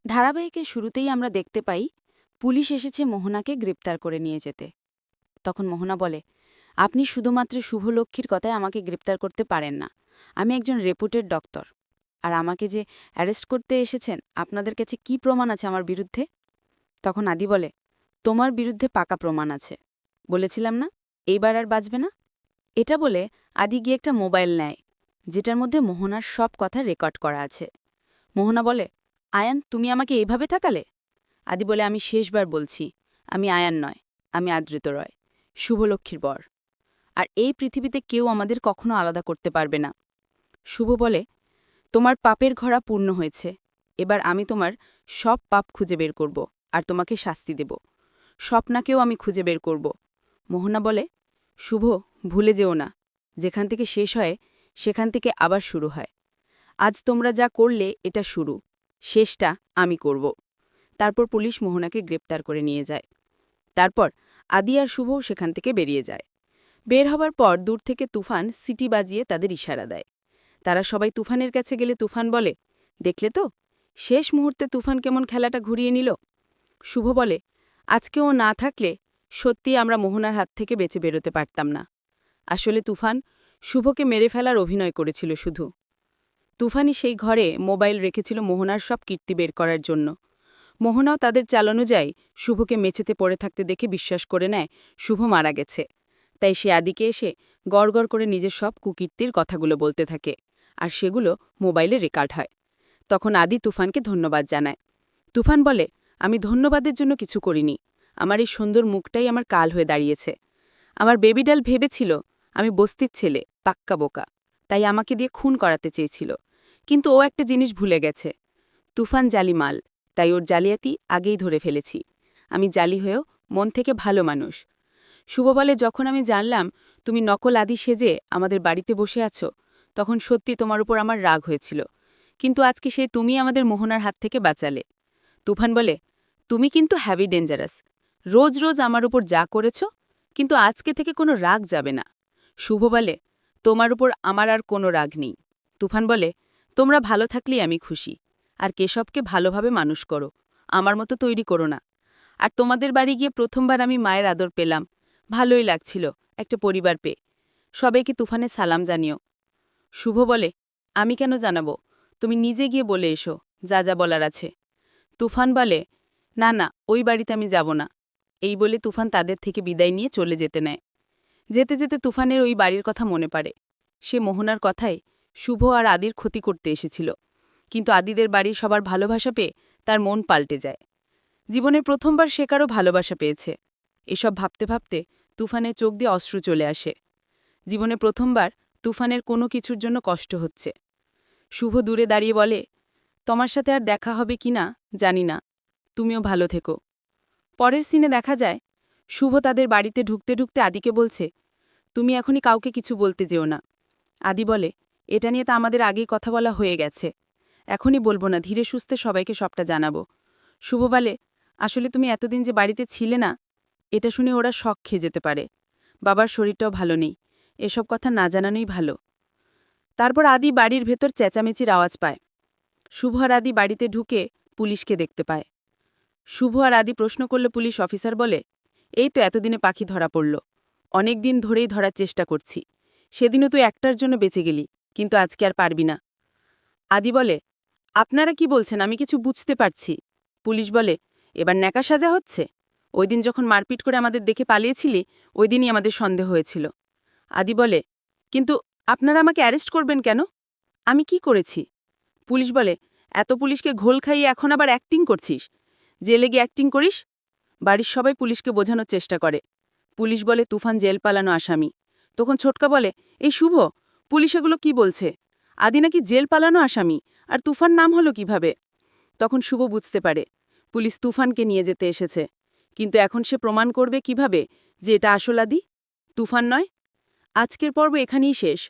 ধারাবাহিকের শুরুতেই আমরা দেখতে পাই পুলিশ এসেছে মোহনাকে গ্রেপ্তার করে নিয়ে যেতে। তখন মোহনা বলে, আপনি শুধুমাত্র শুভলক্ষ্মীর কথায় আমাকে গ্রেপ্তার করতে পারেন না। আমি একজন রেপুটেড ডক্টর। আর আমাকে যে অ্যারেস্ট করতে এসেছেন, আপনাদের কাছে কি প্রমাণ আছে আমার বিরুদ্ধে? তখন আদি বলে, তোমার বিরুদ্ধে পাকা প্রমাণ আছে। বলেছিলাম না, এইবার আর বাঁচবে না। এটা বলে আদি গিয়ে একটা মোবাইল নেয়, যেটার মধ্যে মোহনার সব কথা রেকর্ড করা আছে। মোহনা বলে, আয়ান, তুমি আমাকে এইভাবে তাকালে? আদি বলে, আমি শেষবার বলছি, আমি আয়ান নয়, আমি আদৃত রয়, শুভলক্ষ্মীর বর। আর এই পৃথিবীতে কেউ আমাদের কখনো আলাদা করতে পারবে না। শুভ বলে, তোমার পাপের ঘড়া পূর্ণ হয়েছে। এবার আমি তোমার সব পাপ খুঁজে বের করব আর তোমাকে শাস্তি দেব। স্বপ্নাকেও আমি খুঁজে বের করব। মোহনা বলে, শুভ, ভুলে যেও না, যেখান থেকে শেষ হয় সেখান থেকে আবার শুরু হয়। আজ তোমরা যা করলে এটা শুরু, শেষটা আমি করব। তারপর পুলিশ মোহনাকে গ্রেপ্তার করে নিয়ে যায়। তারপর আদি আর শুভও সেখান থেকে বেরিয়ে যায়। বের হবার পর দূর থেকে তুফান সিটি বাজিয়ে তাদের ইশারা দেয়। তারা সবাই তুফানের কাছে গেলে তুফান বলে, দেখলে তো, শেষ মুহূর্তে তুফান কেমন খেলাটা ঘুরিয়ে নিল। শুভ বলে, আজকে ও না থাকলে সত্যি আমরা মোহনার হাত থেকে বেঁচে বেরোতে পারতাম না। আসলে তুফান শুভকে মেরে ফেলার অভিনয় করেছিল শুধু। তুফানই সেই ঘরে মোবাইল রেখেছিল মোহনার সব কীর্তি বের করার জন্য। মোহনাও তাদের চালানুযায়ী শুভকে মেঝেতে পড়ে থাকতে দেখে বিশ্বাস করে নেয় শুভ মারা গেছে। তাই সে আদিকে এসে গড়গড় করে নিজের সব কুকীর্তির কথাগুলো বলতে থাকে, আর সেগুলো মোবাইলে রেকর্ড হয়। তখন আদি তুফানকে ধন্যবাদ জানায়। তুফান বলে, আমি ধন্যবাদের জন্য কিছু করিনি, আমার এই সুন্দর মুখটাই আমার কাল হয়ে দাঁড়িয়েছে। আমার বেবিডাল ভেবেছিল আমি বস্তির ছেলে, পাক্কা বোকা, তাই আমাকে দিয়ে খুন করাতে চেয়েছিল। কিন্তু ও একটা জিনিস ভুলে গেছে, তুফান জালি মাল, তাই ওর জালিয়াতি আগেই ধরে ফেলেছি। আমি জালি হয়েও মন থেকে ভালো মানুষ। শুভ বলে, যখন আমি জানলাম তুমি নকল আদি সেজে আমাদের বাড়িতে বসে আছো, তখন সত্যি তোমার উপর আমার রাগ হয়েছিল। কিন্তু আজকে সে তুমি আমাদের মোহনার হাত থেকে বাঁচালে। তুফান বলে, তুমি কিন্তু হ্যাভি ডেঞ্জারাস। রোজ রোজ আমার উপর যা করেছ, কিন্তু আজকে থেকে কোনো রাগ যাবে না। শুভ বলে, তোমার উপর আমার আর কোনো রাগ নেই। তুফান বলে, তোমরা ভালো থাকলেই আমি খুশি। আর কেশবকে ভালোভাবে মানুষ করো, আমার মতো তৈরি করো না। আর তোমাদের বাড়ি গিয়ে প্রথমবার আমি মায়ের আদর পেলাম, ভালোই লাগছিল, একটা পরিবার পেয়ে। সবাইকে তুফানে সালাম জানিও। শুভ বলে, আমি কেন জানাবো, তুমি নিজে গিয়ে বলে এসো যা যা বলার আছে। তুফান বলে, না না, ওই বাড়িতে আমি যাব না। এই বলে তুফান তাদের থেকে বিদায় নিয়ে চলে যেতে নেয়। যেতে যেতে তুফানের ওই বাড়ির কথা মনে পড়ে। সে মোহনার কথায় শুভ আর আদির ক্ষতি করতে এসেছিল, কিন্তু আদিদের বাড়ির সবার ভালোবাসা পেয়ে তার মন পাল্টে যায়। জীবনের প্রথমবার সে কারও ভালোবাসা পেয়েছে। এসব ভাবতে ভাবতে তুফানের চোখ দিয়ে অশ্রু চলে আসে। জীবনে প্রথমবার তুফানের কোনো কিছুর জন্য কষ্ট হচ্ছে। শুভ দূরে দাঁড়িয়ে বলে, তোমার সাথে আর দেখা হবে কি না জানি না, তুমিও ভালো থেকো। পরের সিনে দেখা যায় শুভ তাদের বাড়িতে ঢুকতে ঢুকতে আদিকে বলছে, তুমি এখনই কাউকে কিছু বলতে যেও না। আদি বলে, এটা নিয়ে তো আমাদের আগেই কথা বলা হয়ে গেছে, এখনই বলবো না, ধীরে সুস্থে সবাইকে সবটা জানাবো। শুভ বলে, আসলে তুমি এতদিন যে বাড়িতে ছিলে না, এটা শুনে ওরা শখ খেয়ে যেতে পারে। বাবার শরীরটাও ভালো নেই, এসব কথা না জানানোই ভালো। তারপর আদি বাড়ির ভেতর চেঁচামেচির আওয়াজ পায়। শুভ আর আদি বাড়িতে ঢুকে পুলিশকে দেখতে পায়। শুভ আর আদি প্রশ্ন করলে পুলিশ অফিসার বলে, এই তো এতদিনে পাখি ধরা পড়ল, অনেক দিন ধরেই ধরার চেষ্টা করছি। সেদিনও তুই একটার জন্য বেঁচে গেলি, কিন্তু আজকে আর পারবি না। আদি বলে, আপনারা কি বলছেন, আমি কিছু বুঝতে পারছি। পুলিশ বলে, এবার ন্যাকা সাজা হচ্ছে? ওই দিন যখন মারপিট করে আমাদের দেখে পালিয়েছিলি, ওই দিনই আমাদের সন্দেহ হয়েছিল। আদি বলে, কিন্তু আপনারা আমাকে অ্যারেস্ট করবেন কেন? আমি কি করেছি? পুলিশ বলে, এত পুলিশকে ঘোল খাইয়ে এখন আবার অ্যাক্টিং করছিস? জেলে গিয়ে অ্যাক্টিং করিস? বাড়ির সবাই পুলিশকে বোঝানোর চেষ্টা করে। পুলিশ বলে, তুফান জেল পালানো আসামি। তখন ছোটকা বলে, এই শুভ, পুলিশ এগুলো কি বলছে? আদি নাকি জেল পালানো আসামি, আর তুফান নাম হলো কিভাবে? তখন শুভ বুঝতে পারে পুলিশ তুফানকে নিয়ে যেতে এসেছে, কিন্তু এখন সে প্রমাণ করবে কিভাবে যে এটা আসল আদি, তুফান নয়। আজকের পর্ব এখানেই শেষ।